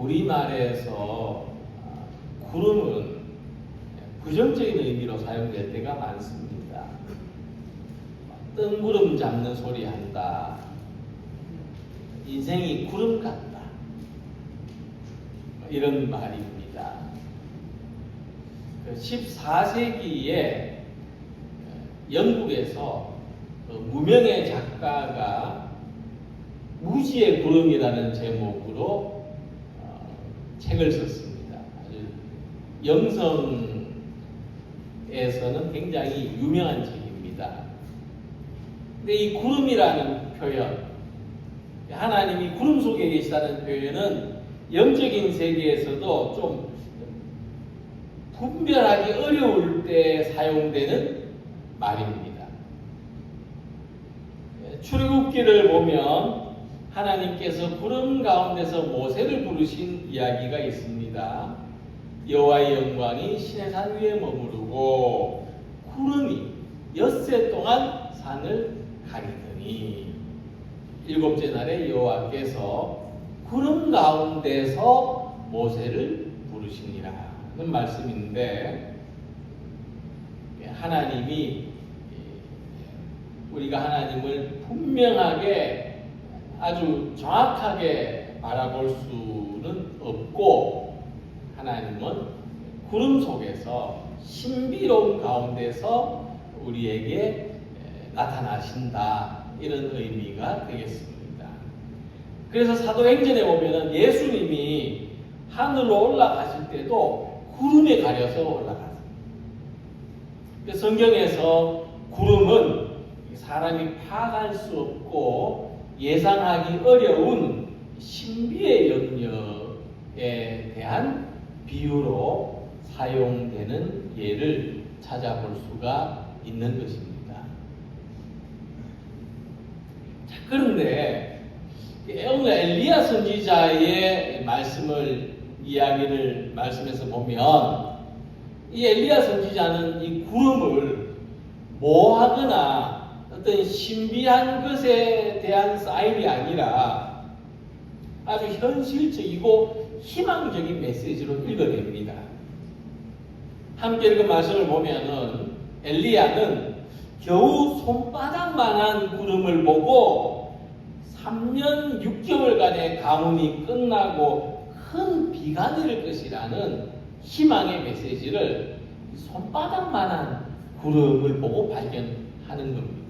우리말에서 구름은 부정적인 의미로 사용될 때가 많습니다. 뜬구름 잡는 소리 한다. 인생이 구름 같다. 이런 말입니다. 14세기에 영국에서 무명의 작가가 무지의 구름이라는 제목으로 책을 썼습니다. 아주 영성에서는 굉장히 유명한 책입니다. 근데 이 구름이라는 표현, 하나님이 구름 속에 계시다는 표현은 영적인 세계에서도 좀 분별하기 어려울 때 사용되는 말입니다. 출애굽기를 보면 하나님께서 구름 가운데서 모세를 부르신 이야기가 있습니다. 여호와의 영광이 시내산 위에 머무르고 구름이 엿새 동안 산을 가리더니 일곱째 날에 여호와께서 구름 가운데서 모세를 부르시니라 는 말씀인데, 하나님이 우리가 하나님을 분명하게 아주 정확하게 바라볼 수는 없고, 하나님은 구름 속에서 신비로운 가운데서 우리에게 나타나신다, 이런 의미가 되겠습니다. 그래서 사도행전에 보면은 예수님이 하늘로 올라가실 때도 구름에 가려서 올라갔습니다. 성경에서 구름은 사람이 파악할 수 없고 예상하기 어려운 신비의 영역에 대한 비유로 사용되는 예를 찾아볼 수가 있는 것입니다. 자, 그런데 오늘 엘리야 선지자의 말씀에서 보면 이 엘리야 선지자는 이 구름을 모호하거나 어떤 신비한 것에 대한 사인이 아니라 아주 현실적이고 희망적인 메시지로 읽어냅니다. 함께 읽은 말씀을 보면은 엘리야는 겨우 손바닥만한 구름을 보고 3년 6개월간의 가뭄이 끝나고 큰 비가 내릴 것이라는 희망의 메시지를 손바닥만한 구름을 보고 발견하는 겁니다.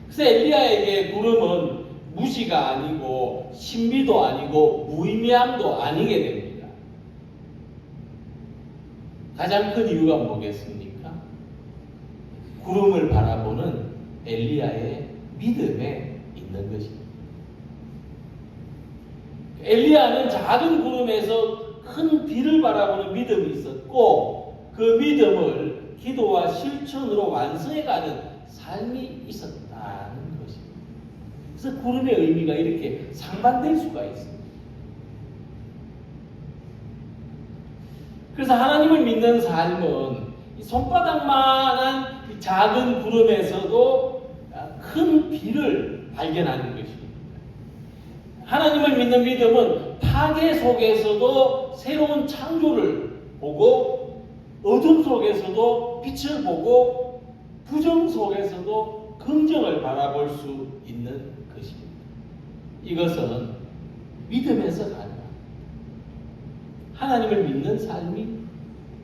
그래서 엘리야에게 구름은 무지가 아니고 신비도 아니고 무의미함도 아니게 됩니다. 가장 큰 이유가 뭐겠습니까? 구름을 바라보는 엘리야의 믿음에 있는 것입니다. 엘리야는 작은 구름에서 큰 비를 바라보는 믿음이 있었고, 그 믿음을 기도와 실천으로 완성해가는 삶이 있었다는 것입니다. 그래서 구름의 의미가 이렇게 상반될 수가 있습니다. 그래서 하나님을 믿는 삶은 손바닥만한 작은 구름에서도 큰 비를 발견하는 것입니다. 하나님을 믿는 믿음은 파괴 속에서도 새로운 창조를 보고, 어둠 속에서도 빛을 보고, 부정 속에서도 긍정을 바라볼 수 있는 것입니다. 이것은 믿음에서 가능합니다. 하나님을 믿는 삶이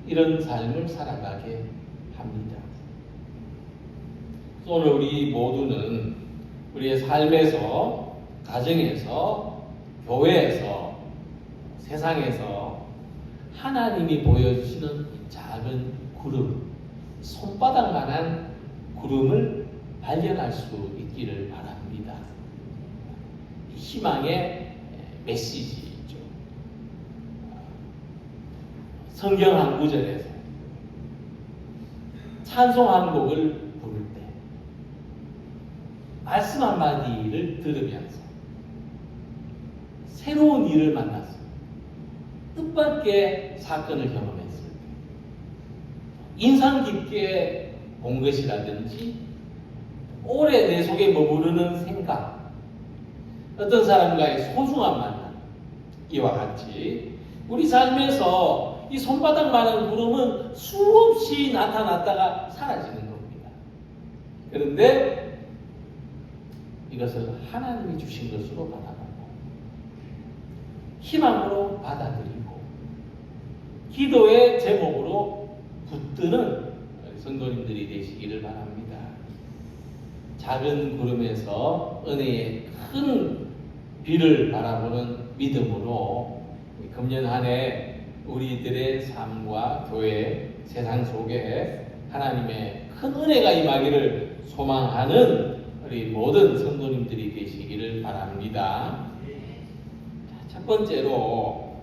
이런 삶을 살아가게 합니다. 오늘 우리 모두는 우리의 삶에서, 가정에서, 교회에서, 세상에서 하나님이 보여주시는 작은 구름, 손바닥만한 구름을 발견할 수 있기를 바랍니다. 희망의 메시지죠. 성경 한 구절에서 찬송 한 곡을 부를 때, 말씀 한마디를 들으면서 새로운 일을 만났습니다. 뜻밖의 사건을 경험했을 때, 인상 깊게 본 것이라든지 오래 내 속에 머무르는 생각, 어떤 사람과의 소중한 만남, 이와 같이 우리 삶에서 이 손바닥만한 구름은 수없이 나타났다가 사라지는 겁니다. 그런데 이것을 하나님이 주신 것으로 바라보고 희망으로 받아들이고 기도의 제목으로 붙드는 성도님들이 되시기를 바랍니다. 작은 구름에서 은혜의 큰 비를 바라보는 믿음으로 금년 한 해 우리들의 삶과 교회, 세상 속에 하나님의 큰 은혜가 임하기를 소망하는 우리 모든 성도님들이 되시기를 바랍니다. 첫 번째로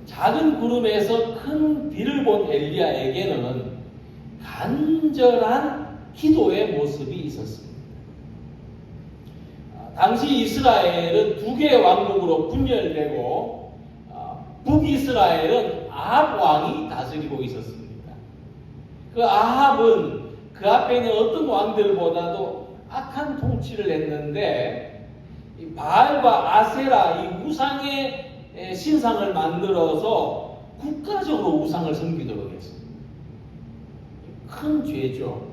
작은 구름에서 큰 비를 본 엘리야에게는 간절한 기도의 모습이 있었습니다. 당시 이스라엘은 두 개의 왕국으로 분열되고 북이스라엘은 아합 왕이 다스리고 있었습니다. 그 아합은 그 앞에 있는 어떤 왕들보다도 악한 통치를 했는데 바알과 아세라 이 우상의 신상을 만들어서 국가적으로 우상을 섬기도록 했습니다. 큰 죄죠.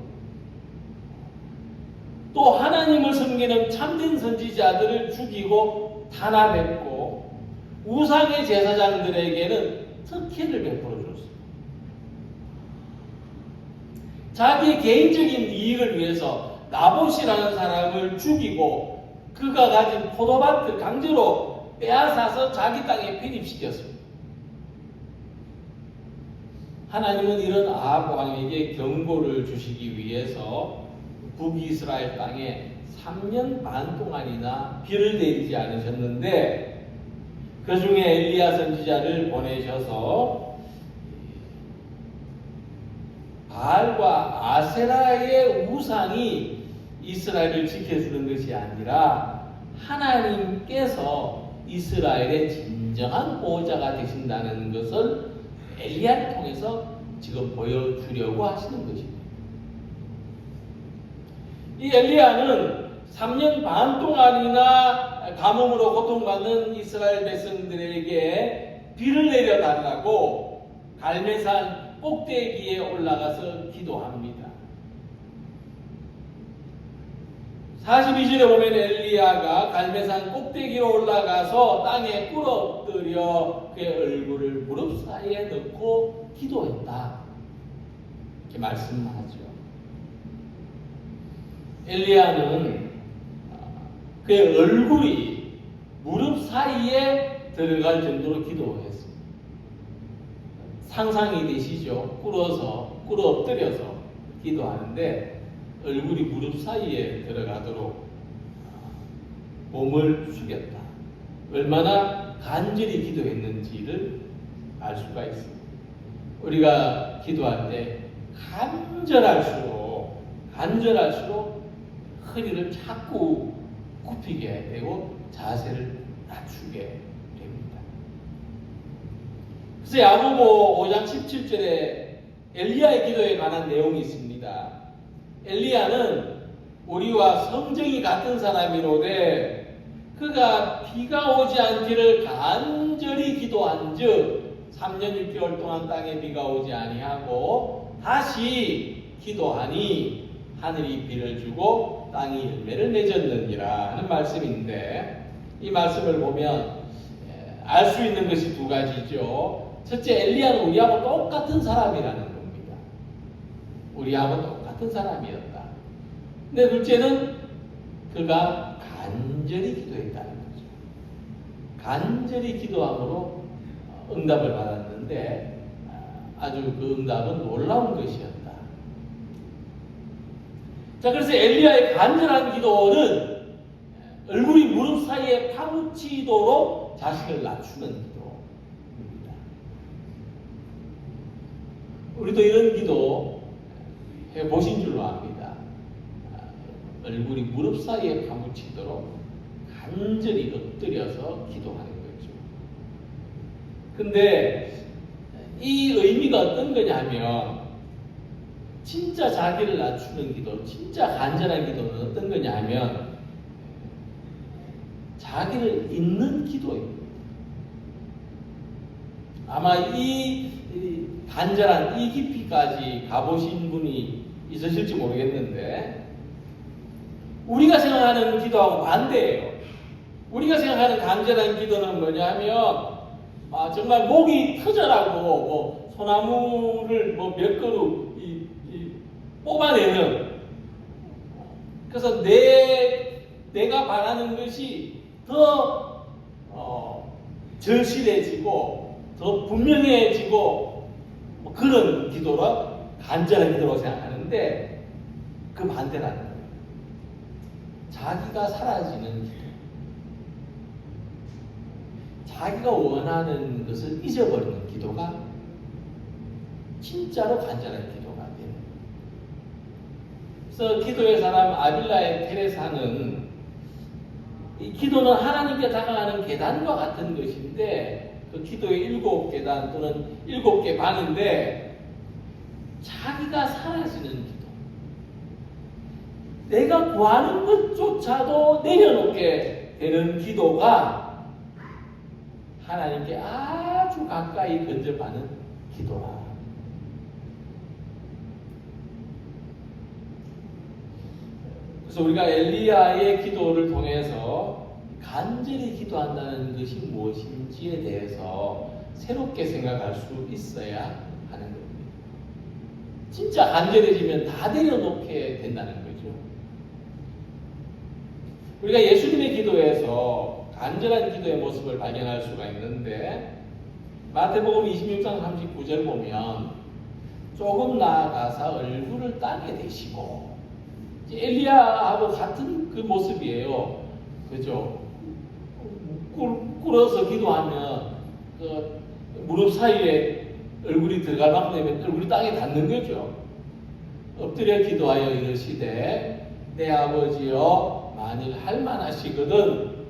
또 하나님을 섬기는 참된 선지자들을 죽이고 탄압했고 우상의 제사장들에게는 특혜를 베풀어 줬습니다. 자기 개인적인 이익을 위해서 나봇이라는 사람을 죽이고 그가 가진 포도밭을 강제로 빼앗아서 자기 땅에 편입시켰습니다. 하나님은 이런 아합 왕에게 경고를 주시기 위해서 북이스라엘 땅에 3년 반 동안이나 비를 내리지 않으셨는데 그 중에 엘리야 선지자를 보내셔서 바알과 아세라의 우상이 이스라엘을 지켜주는 것이 아니라 하나님께서 이스라엘의 진정한 보호자가 되신다는 것을 엘리야를 통해서 지금 보여주려고 하시는 것입니다. 이 엘리야는 3년 반 동안이나 가뭄으로 고통받는 이스라엘 백성들에게 비를 내려달라고 갈멜산 꼭대기에 올라가서 기도합니다. 42절에 보면 엘리야가 갈멜산 꼭대기로 올라가서 땅에 꿇어엎드려 그의 얼굴을 무릎 사이에 넣고 기도했다. 이렇게 말씀하죠. 엘리야는 그의 얼굴이 무릎 사이에 들어갈 정도로 기도했습니다. 상상이 되시죠? 꿇어 엎드려서 기도하는데 얼굴이 무릎 사이에 들어가도록 몸을 숙였다. 얼마나 간절히 기도했는지를 알 수가 있습니다. 우리가 기도할 때 간절할수록 허리를 자꾸 굽히게 되고 자세를 낮추게 됩니다. 그래서 야고보 5장 17절에 엘리야의 기도에 관한 내용이 있습니다. 엘리야는 우리와 성정이 같은 사람이로되 그가 비가 오지 않기를 간절히 기도한즉 3년 6개월 동안 땅에 비가 오지 아니하고 다시 기도하니 하늘이 비를 주고 땅이 열매를 맺었느니라 하는 말씀인데 이 말씀을 보면 알 수 있는 것이 두 가지죠. 첫째, 엘리야는 우리하고 똑같은 사람이라는 겁니다. 우리하고 똑같은 사람이었다. 근데 둘째는 그가 간절히 기도했다는 거죠. 간절히 기도함으로 응답을 받았는데 아주 그 응답은 놀라운 것이었다. 자, 그래서 엘리야의 간절한 기도는 얼굴이 무릎 사이에 파묻히도록 자신을 낮추는 기도입니다. 우리도 이런 기도 해보신 줄로 압니다. 얼굴이 무릎 사이에 파묻히도록 간절히 엎드려서 기도하는 거죠. 근데 이 의미가 어떤 거냐면 진짜 자기를 낮추는 기도, 진짜 간절한 기도는 어떤 거냐 하면 자기를 잊는 기도입니다. 아마 이 간절한 이 깊이까지 가보신 분이 있으실지 모르겠는데, 우리가 생각하는 기도하고 반대예요. 우리가 생각하는 간절한 기도는 뭐냐면, 정말 목이 터져라고 뭐 소나무를 뭐 몇 그루 뽑아내는, 그래서 내가 바라는 것이 더 절실해지고 더 분명해지고 뭐 그런 기도라 간절한 기도라고 생각하는데, 그 반대라는 거예요. 자기가 사라지는 기도, 자기가 원하는 것을 잊어버리는 기도가 진짜로 간절한 기도가 돼요. 그래서 기도의 사람 아빌라의 테레사는, 이 기도는 하나님께 다가가는 계단과 같은 것인데, 그 기도의 7계단 또는 7개 방인데, 자기가 사라지는 기도, 내가 구하는 것조차도 내려놓게 되는 기도가 하나님께 아주 가까이 근접하는 기도라. 그래서 우리가 엘리야의 기도를 통해서 간절히 기도한다는 것이 무엇인지에 대해서 새롭게 생각할 수 있어야 하는 겁니다. 진짜 간절해지면 다 내려놓게 된다는 거죠. 우리가 예수님의 기도에서 간절한 기도의 모습을 발견할 수가 있는데, 마태복음 26장 39절 보면 조금 나아가서 얼굴을 땅에 대시고, 엘리야하고 같은 그 모습이에요. 그죠? 꿇어서 기도하면 그 무릎 사이에 얼굴이 들어갈 만큼 되면 얼굴이 땅에 닿는 거죠. 엎드려 기도하여 이르시되, 내 아버지여, 만일 할만하시거든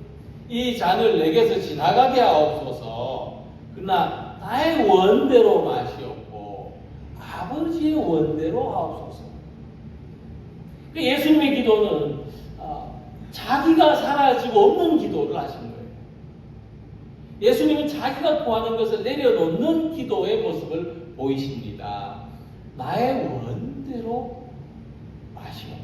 이 잔을 내게서 지나가게 하옵소서. 그러나 나의 원대로 마시옵고 아버지의 원대로 하옵소서. 예수님의 기도는 자기가 사라지고 없는 기도를 하신 거예요. 예수님은 자기가 구하는 것을 내려놓는 기도의 모습을 보이십니다. 나의 원대로 마시옵고.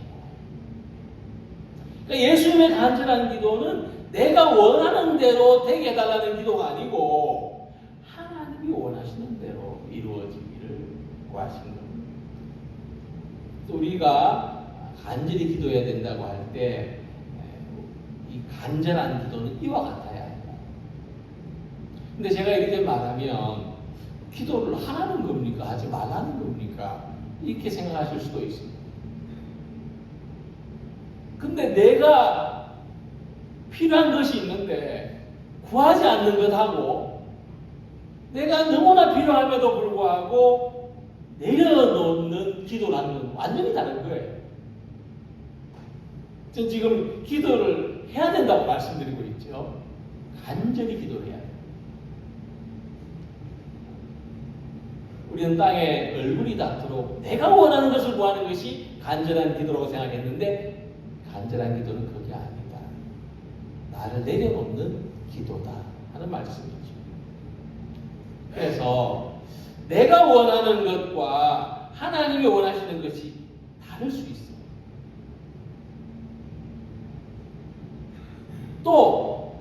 그러니까 예수님의 간절한 기도는 내가 원하는 대로 되게 해달라는 기도가 아니고 하나님이 원하시는 대로 이루어지기를 구하신 겁니다. 우리가 간절히 기도해야 된다고 할 때, 이 간절한 기도는 이와 같아야 한다. 근데 제가 이렇게 말하면 기도를 하라는 겁니까? 하지 말라는 겁니까? 이렇게 생각하실 수도 있습니다. 근데 내가 필요한 것이 있는데 구하지 않는 것하고, 내가 너무나 필요함에도 불구하고 내려놓는 기도라는 건 완전히 다른 거예요. 전 지금 기도를 해야 된다고 말씀드리고 있죠. 간절히 기도를 해야 돼요. 우리는 땅에 얼굴이 닿도록 내가 원하는 것을 구하는 것이 간절한 기도라고 생각했는데, 간절한 기도는 그게 아니다. 나를 내려놓는 기도다 하는 말씀이죠. 그래서 내가 원하는 것과 하나님이 원하시는 것이 다를 수 있어요. 또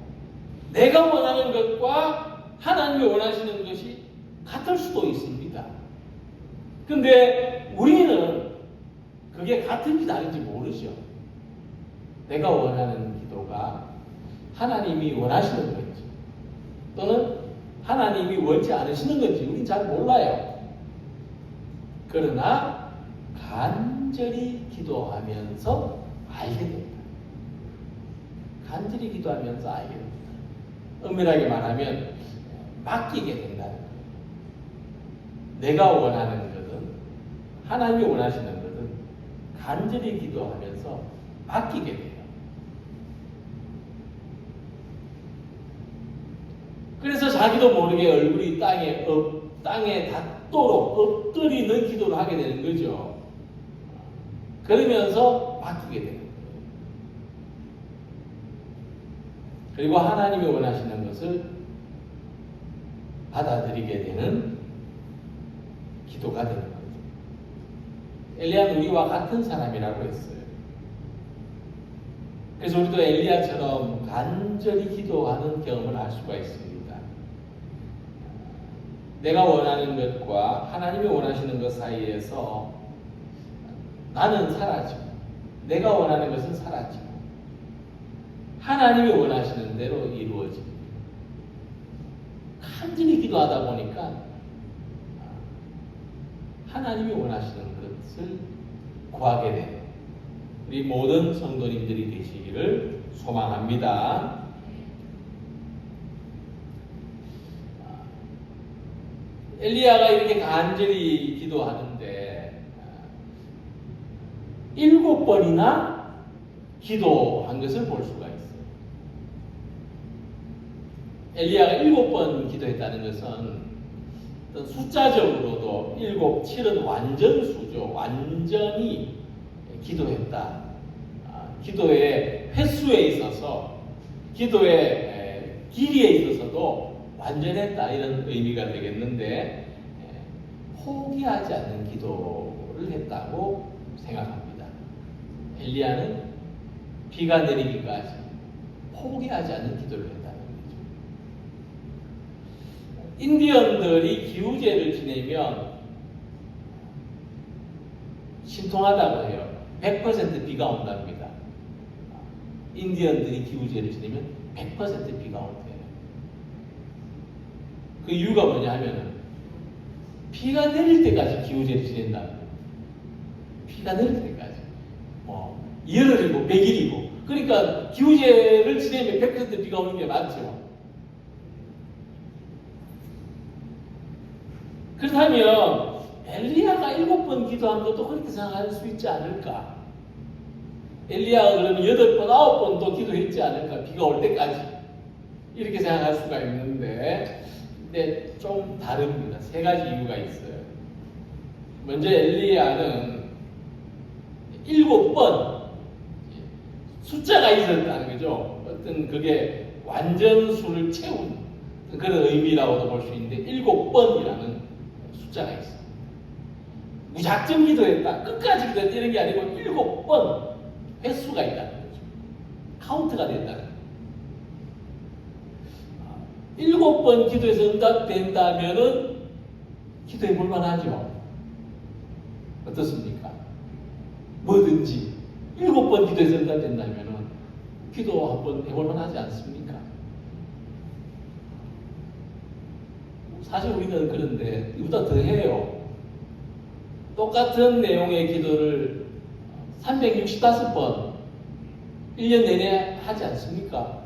내가 원하는 것과 하나님이 원하시는 것이 같을 수도 있습니다. 근데 우리는 그게 같은지 다른지 모르죠. 내가 원하는 기도가 하나님이 원하시는 건지 또는 하나님이 원치 않으시는 건지 우린 잘 몰라요. 그러나 간절히 기도하면서 알게 됩니다. 간절히 기도하면서 알게 됩니다. 엄밀하게 말하면 맡기게 된다는 거예요. 내가 원하는 것은, 하나님이 원하시는 것은 간절히 기도하면서 맡기게 돼요. 그래서 자기도 모르게 얼굴이 땅에 닿도록 엎드리는 기도를 하게 되는 거죠. 그러면서 맡기게 되는 거예요. 그리고 하나님이 원하시는 것을 받아들이게 되는 기도가 되는 거죠. 엘리야는 우리와 같은 사람이라고 했어요. 그래서 우리도 엘리야처럼 간절히 기도하는 경험을 할 수가 있습니다. 내가 원하는 것과 하나님이 원하시는 것 사이에서 나는 사라지고 내가 원하는 것은 사라지고 하나님이 원하시는 대로 이루어집니다. 간절히 기도하다 보니까 하나님이 원하시는 것을 구하게 되는 우리 모든 성도님들이 되시기를 소망합니다. 엘리야가 이렇게 간절히 기도하는데 7번이나 기도한 것을 볼 수가 있어요. 엘리야가 7번 기도했다는 것은 숫자적으로도 7, 7은 완전수죠. 완전히 기도했다. 기도의 횟수에 있어서 기도의 길이에 있어서도 완전했다 이런 의미가 되겠는데 포기하지 않는 기도를 했다고 생각합니다. 엘리야는 비가 내리기까지 포기하지 않는 기도를 했다는 거죠. 인디언들이 기후제를 지내면 신통하다고 해요. 100% 비가 온답니다. 인디언들이 기후제를 지내면 100% 비가 온대요. 그 이유가 뭐냐 하면은 비가 내릴 때까지 기후제를 지낸다. 비가 내릴 때까지. 열흘이고 100일이고. 그러니까 기후제를 지내면 100% 비가 오는 게 맞죠. 그렇다면 엘리야가 7번 기도한 것도 그렇게 생각할 수 있지 않을까? 엘리야가 그러면 8번, 9번도 기도했지 않을까? 비가 올 때까지. 이렇게 생각할 수가 있는데 근데 좀 다릅니다. 3가지 이유가 있어요. 먼저 엘리야는 7번 숫자가 있었다는 거죠. 어떤 그게 완전수를 채운 그런 의미라고도 볼 수 있는데 7번이라는 숫자가 있어요. 무작정 기도했다. 끝까지 기도했다. 이런 게 아니고 7번 횟수가 있다는 거죠. 카운트가 된다는 거죠. 7번 기도해서 응답된다면은 기도해 볼 만하죠. 어떻습니까? 뭐든지 7번 기도해서 응답된다면은 기도 한번 해볼 만하지 않습니까? 사실 우리는 그런데 이보다 더 해요. 똑같은 내용의 기도를 365번 1년 내내 하지 않습니까?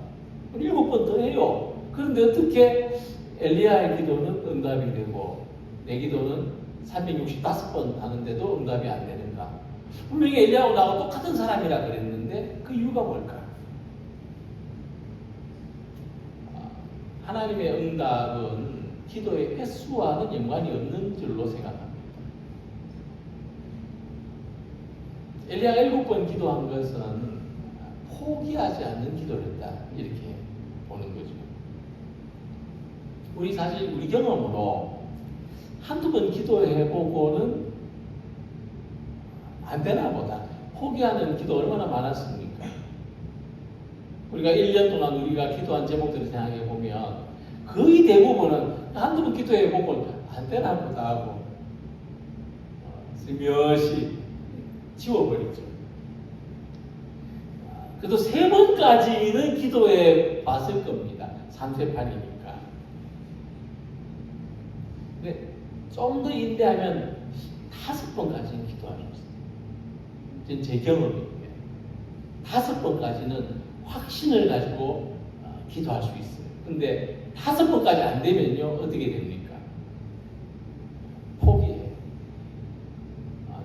7번 더 해요. 그런데 어떻게 엘리야의 기도는 응답이 되고 내 기도는 365번 하는데도 응답이 안 되는가? 분명히 엘리야하고 나하고 똑같은 사람이라 그랬는데 그 이유가 뭘까? 하나님의 응답은 기도의 횟수와는 연관이 없는 줄로 생각합니다. 엘리야가 7번 기도한 것은 포기하지 않는 기도를 했다. 이렇게 보는 거죠. 우리 사실 우리 경험으로 한두 번 기도해보고는 안 되나 보다. 포기하는 기도 얼마나 많았습니까? 우리가 1년 동안 우리가 기도한 제목들을 생각해 보면 거의 대부분은 한두 번 기도해보고 안 되나 보다 하고 스며시 지워버리죠. 그래도 3번까지는 기도해 봤을 겁니다. 3세판이니까. 근데 좀 더 인내하면 5번까지는 기도할 수 있어요. 제 경험인데 5번까지는 확신을 가지고 기도할 수 있어요. 근데 5번까지 안 되면요 어떻게 됩니까? 포기해요.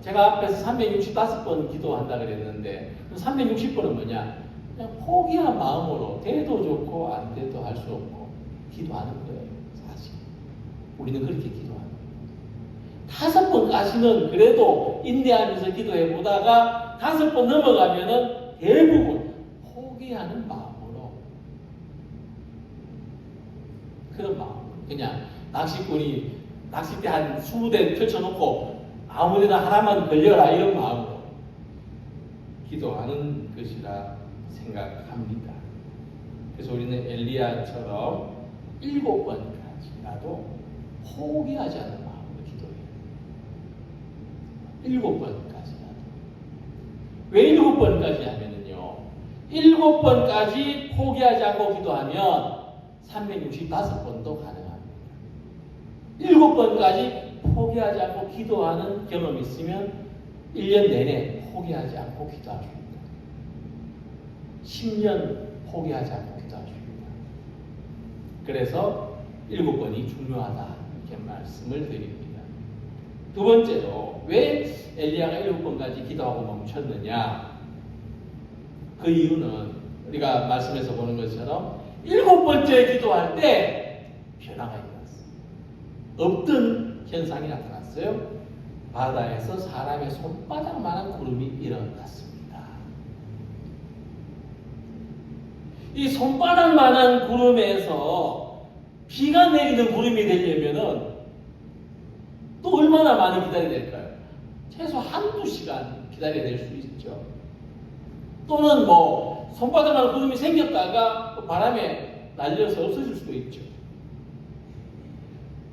제가 앞에서 365번 기도한다 그랬는데 360번은 뭐냐? 그냥 포기한 마음으로 돼도 좋고 안 돼도 할 수 없고 기도하는 거예요. 사실 우리는 그렇게 기도하는 거예요. 5번까지는 그래도 인내하면서 기도해 보다가 5번 넘어가면은 대부분 포기하는 마음으로 그런 마음 그냥 낚시꾼이 낚싯대 한 20대 펼쳐놓고 아무데나 하나만 걸려라 이런 마음으로 기도하는 것이라 생각합니다. 그래서 우리는 엘리야처럼 7번까지라도 포기하지 않는 마음으로 기도해요. 7번까지라도. 왜 7번까지 하면은요, 7번까지 포기하지 않고 기도하면 365번도 가능합니다. 7번까지 포기하지 않고 기도하는 경험이 있으면 1년 내내 포기하지 않고 기도할 수 있다. 10년 포기하지 않고 기도할 수 있다. 그래서 7번이 중요하다 이렇게 말씀을 드립니다. 두 번째로 왜 엘리야가 7번까지 기도하고 멈췄느냐? 그 이유는 우리가 말씀에서 보는 것처럼 7번째 기도할 때 변화가 일어났어요. 없던 현상이 나타났어요. 바다에서 사람의 손바닥만한 구름이 일어났습니다. 이 손바닥만한 구름에서 비가 내리는 구름이 되려면은 또 얼마나 많이 기다려야 될까요? 최소 한두 시간 기다려야 될 수 있죠. 또는 뭐 손바닥만한 구름이 생겼다가 바람에 날려서 없어질 수도 있죠.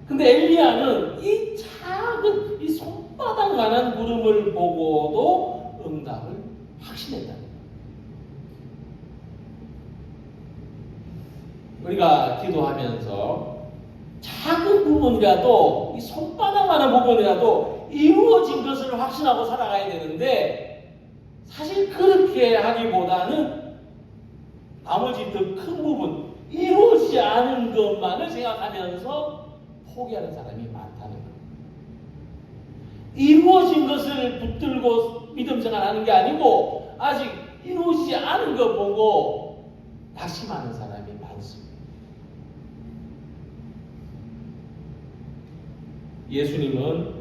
근데 엘리야는 이 작은 이 손바닥만한 구름을 보고도 응답을 확신했다. 우리가 기도하면서 작은 부분이라도 이 손바닥만한 부분이라도 이루어진 것을 확신하고 살아가야 되는데 사실 그렇게 하기보다는 나머지 더 큰 부분 이루어지지 않은 것만을 생각하면서 포기하는 사람이 많다는 거예요. 이루어진 것을 붙들고 믿음 생활하는 게 아니고 아직 이루어지지 않은 것 보고 낙심하는 사람이 많습니다. 예수님은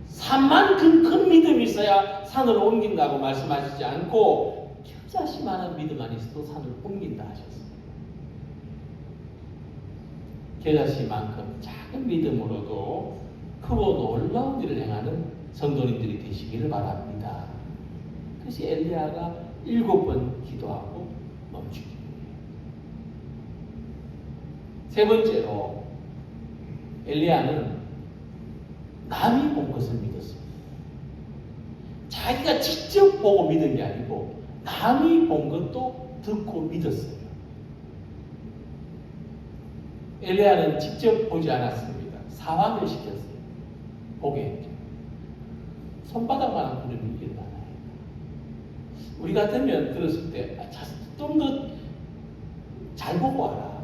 산만큼 큰 믿음이 있어야 산을 옮긴다고 말씀하시지 않고 겨자씨만한 믿음만 있어도 산을 옮긴다 하셨습니다. 겨자씨만큼 작은 믿음으로도 크고 놀라운 일을 행하는 성도님들이 되시기를 바랍니다. 그래서 엘리야가 7번 기도하고 멈추기. 세 번째로 엘리야는 남이 본 것을 믿었습니다. 자기가 직접 보고 믿은 게 아니고 남이 본 것도 듣고 믿었어요. 엘리야는 직접 보지 않았습니다. 사환을 시켰어요. 보게 했죠. 손바닥만한 구름이 일어나요. 우리 같으면 들었을 때 좀 더 잘 보고 와라.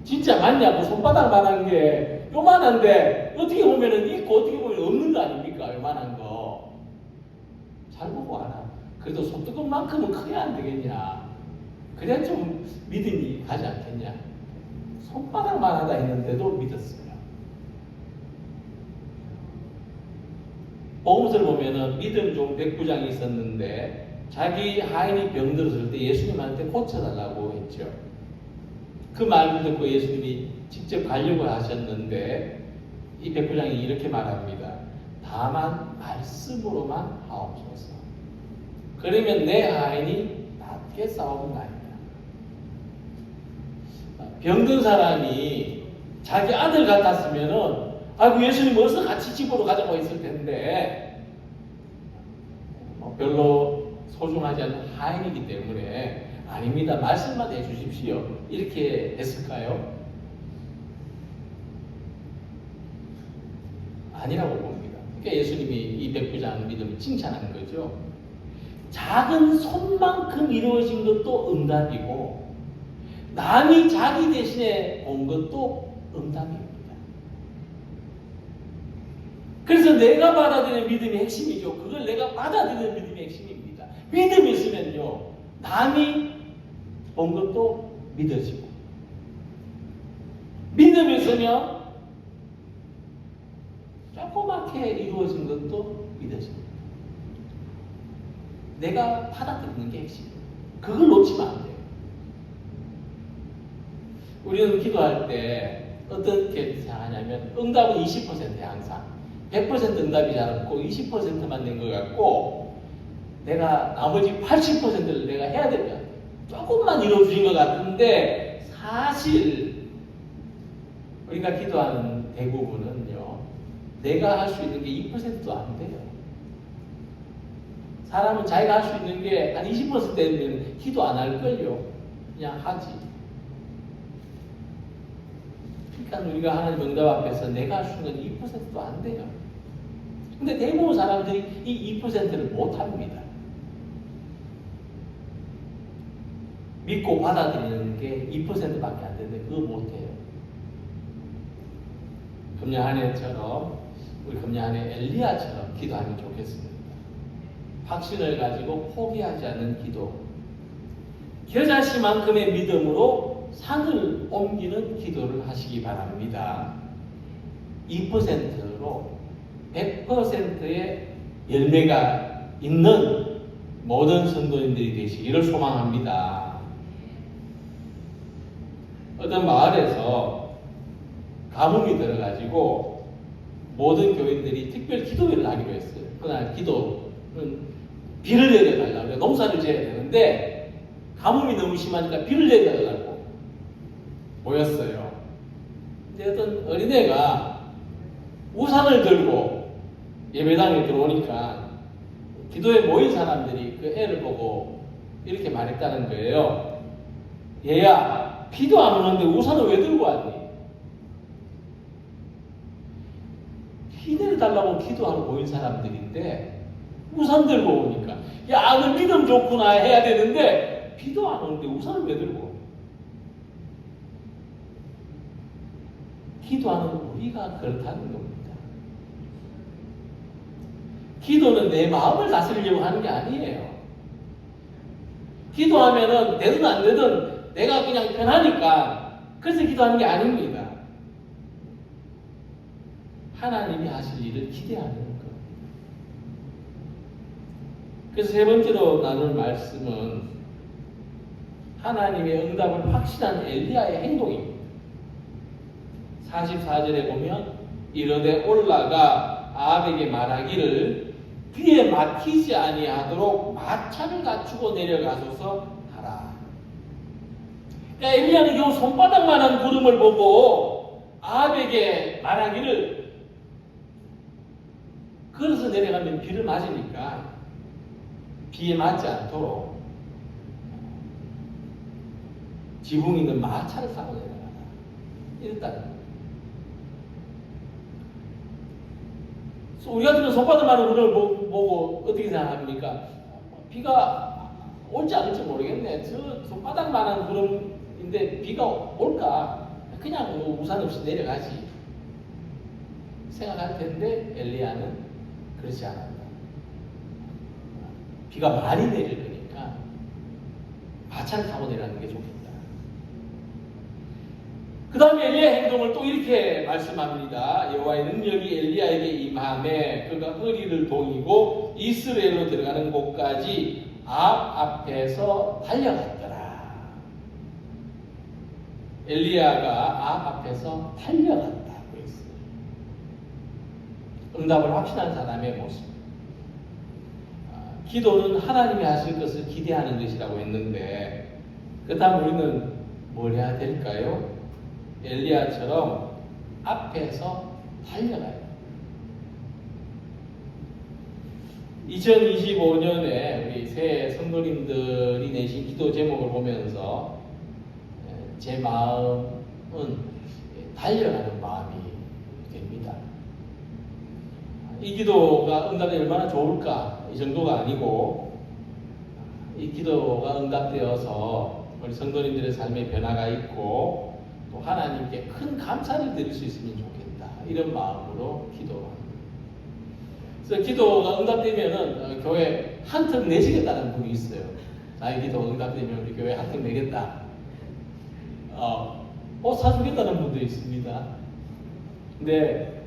진짜 맞냐고. 손바닥만한 게 요만한데 어떻게 보면은 있고 어떻게 보면 없는 거 아닙니까? 요만한 거. 잘 보고 와라. 그래도 손뚜껑만큼은 커야 안 되겠냐. 그래야 좀 믿음이 가지 않겠냐. 손바닥만 하다 했는데도 믿었어요. 복음서를 보면은 믿음 종 백부장이 있었는데 자기 하인이 병들었을 때 예수님한테 고쳐달라고 했죠. 그 말을 듣고 예수님이 직접 가려고 하셨는데 이 백부장이 이렇게 말합니다. 다만 말씀으로만 하옵소서. 그러면 내 하인이 낫게 싸움나이다. 병든 사람이 자기 아들 같았으면은 아이고 예수님 어서 같이 집으로 가자고 했을 텐데 별로 소중하지 않은 하인이기 때문에 아닙니다. 말씀만 해주십시오. 이렇게 했을까요? 아니라고 봅니다. 그러니까 예수님이 이 백부장 믿음을 칭찬하는 거죠. 작은 손만큼 이루어진 것도 응답이고 남이 자기 대신에 온 것도 응답입니다. 그래서 내가 받아들이는 믿음이 핵심이죠. 그걸 내가 받아들이는 믿음이 핵심입니다. 믿음이 있으면요, 남이 본 것도 믿어지고, 믿음이 있으면 조그맣게 이루어진 것도 믿어집니다. 내가 받아들이는 게 핵심입니다. 그걸 놓치면 안 돼요. 우리는 기도할 때 어떻게 생각하냐면 응답은 20%야 항상. 100% 응답이 잘 없고 20%만 된 것 같고 내가 나머지 80%를 내가 해야 될 것 같아. 조금만 이루어주신 것 같은데 사실 우리가 기도하는 대부분은요. 내가 할 수 있는 게 2%도 안 돼요. 사람은 자기가 할 수 있는 게 한 20% 되면 기도 안 할걸요. 그냥 하지. 그러니까 우리가 하나님 응답 앞에서 내가 할 수 있는 건 2%도 안 돼요. 근데 대부분 사람들이 이 2%를 못 합니다. 믿고 받아들이는 게 2%밖에 안 되는데 그거 못 해요. 금년 한 해처럼 우리 금년 한 해 엘리야처럼 기도하면 좋겠습니다. 확신을 가지고 포기하지 않는 기도. 겨자씨만큼의 믿음으로 산을 옮기는 기도를 하시기 바랍니다. 2%로 100%의 열매가 있는 모든 성도님들이 되시기를 소망합니다. 어떤 마을에서 가뭄이 들어가지고 모든 교인들이 특별 기도회를 하기로 했어요. 그날 기도는 비를 내려달라고 농사를 지어야 되는데 가뭄이 너무 심하니까 비를 내려달라고 모였어요. 근데 어떤 어린애가 우산을 들고 예배당에 들어오니까 기도에 모인 사람들이 그 애를 보고 이렇게 말했다는 거예요. 얘야, 비도 안 오는데 우산을 왜 들고 왔니? 비 내려달라고 기도하러 모인 사람들인데 우산 들고 오니까 야, 너 믿음 좋구나 해야 되는데 비도 안 오는데 우산을 왜 들고 와? 기도하는 우리가 그렇다는 겁니다. 기도는 내 마음을 다스리려고 하는 게 아니에요. 기도하면은 되든 안 되든 내가 그냥 편하니까 그래서 기도하는 게 아닙니다. 하나님이 하실 일을 기대하는 겁니다. 그래서 세 번째로 나눌 말씀은 하나님의 응답을 확신한 엘리야의 행동입니다. 44절에 보면 이르되 올라가 아합에게 말하기를 비에 막히지 아니하도록 마차를 갖추고 내려가소서 하라. 그러니까 엘리야는 겨우 손바닥만한 구름을 보고 아합에게 말하기를 걸어서 내려가면 비를 맞으니까 비에 맞지 않도록 지붕 있는 마차를 타고 내려가라. 이랬다는 거예요. 우리 같으면 손바닥만한 구름을 보고 어떻게 생각합니까? 비가 올지 않을지 모르겠네. 저 손바닥만한 구름인데 비가 올까? 그냥 뭐 우산 없이 내려가지. 생각할 텐데 엘리야는 그렇지 않았다. 비가 많이 내릴 거니까 마차를 타고 내려가는 게 좋겠다. 그 다음에 엘리야의 행동을 또 이렇게 말씀합니다. 여호와의 능력이 엘리야에게 임함에 그가 허리를 동이고 이스라엘로 들어가는 곳까지 앞에서 달려갔더라. 엘리야가 앞에서 달려갔다고 했어요. 응답을 확신한 사람의 모습. 기도는 하나님이 하실 것을 기대하는 것이라고 했는데 그렇다면 우리는 뭘 해야 될까요? 엘리야처럼 앞에서 달려가요. 2025년에 우리 새 성도님들이 내신 기도 제목을 보면서 제 마음은 달려가는 마음이 됩니다. 이 기도가 응답이 얼마나 좋을까? 이 정도가 아니고 이 기도가 응답되어서 우리 성도님들의 삶에 변화가 있고 또 하나님께 큰 감사를 드릴 수 있으면 좋겠다. 이런 마음으로 기도합니다. 그래서 기도가 응답되면은 교회 한턱 내시겠다는 분이 있어요. 나의 기도 응답되면 우리 교회 한턱 내겠다. 옷 사주겠다는 분도 있습니다. 근데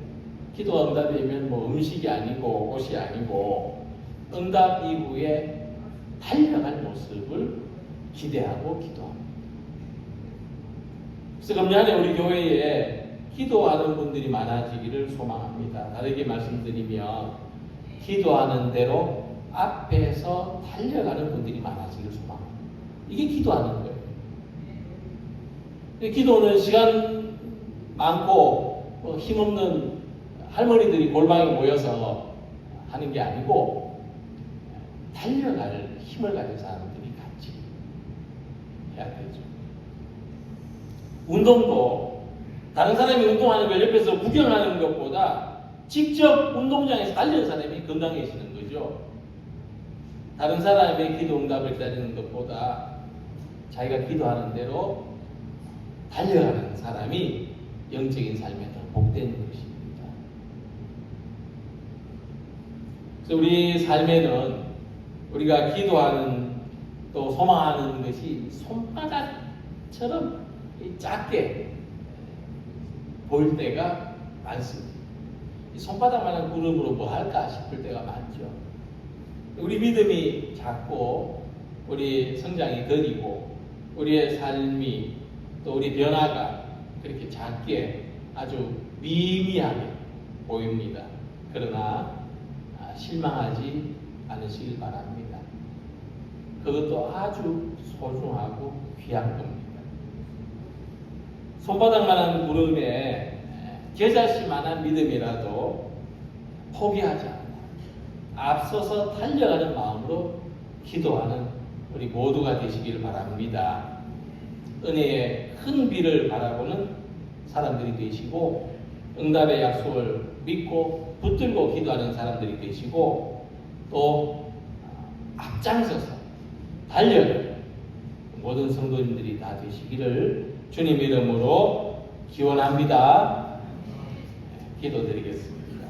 기도가 응답되면 뭐 음식이 아니고 옷이 아니고 응답 이후에 달려갈 모습을 기대하고 기도합니다. 그래서 금년에 우리 교회에 기도하는 분들이 많아지기를 소망합니다. 다르게 말씀드리면 기도하는 대로 앞에서 달려가는 분들이 많아지기를 소망합니다. 이게 기도하는 거예요. 기도는 시간 많고 힘없는 할머니들이 골방에 모여서 하는 게 아니고 달려갈 힘을 가진 사람들이 같이 해야 되죠. 운동도 다른 사람이 운동하는 걸 옆에서 구경하는 것보다 직접 운동장에서 달리는 사람이 건강해지는 거죠. 다른 사람의 기도 응답을 기다리는 것보다 자기가 기도하는 대로 달려가는 사람이 영적인 삶에 더 복된 것입니다. 그래서 우리 삶에는 우리가 기도하는 또 소망하는 것이 손바닥처럼 작게 보일 때가 많습니다. 이 손바닥만한 구름으로 뭐 할까 싶을 때가 많죠. 우리 믿음이 작고 우리 성장이 더디고 우리의 삶이 또 우리 변화가 그렇게 작게 아주 미미하게 보입니다. 그러나 실망하지 않으시길 바랍니다. 그것도 아주 소중하고 귀한 겁니다. 손바닥만한 구름에 겨자씨만한 믿음이라도 포기하지 않고 앞서서 달려가는 마음으로 기도하는 우리 모두가 되시길 바랍니다. 은혜의 큰 비를 바라보는 사람들이 되시고 응답의 약속을 믿고 붙들고 기도하는 사람들이 되시고 또 앞장서서 달려가는 모든 성도님들이 다 되시기를 주님 이름으로 기원합니다. 기도드리겠습니다.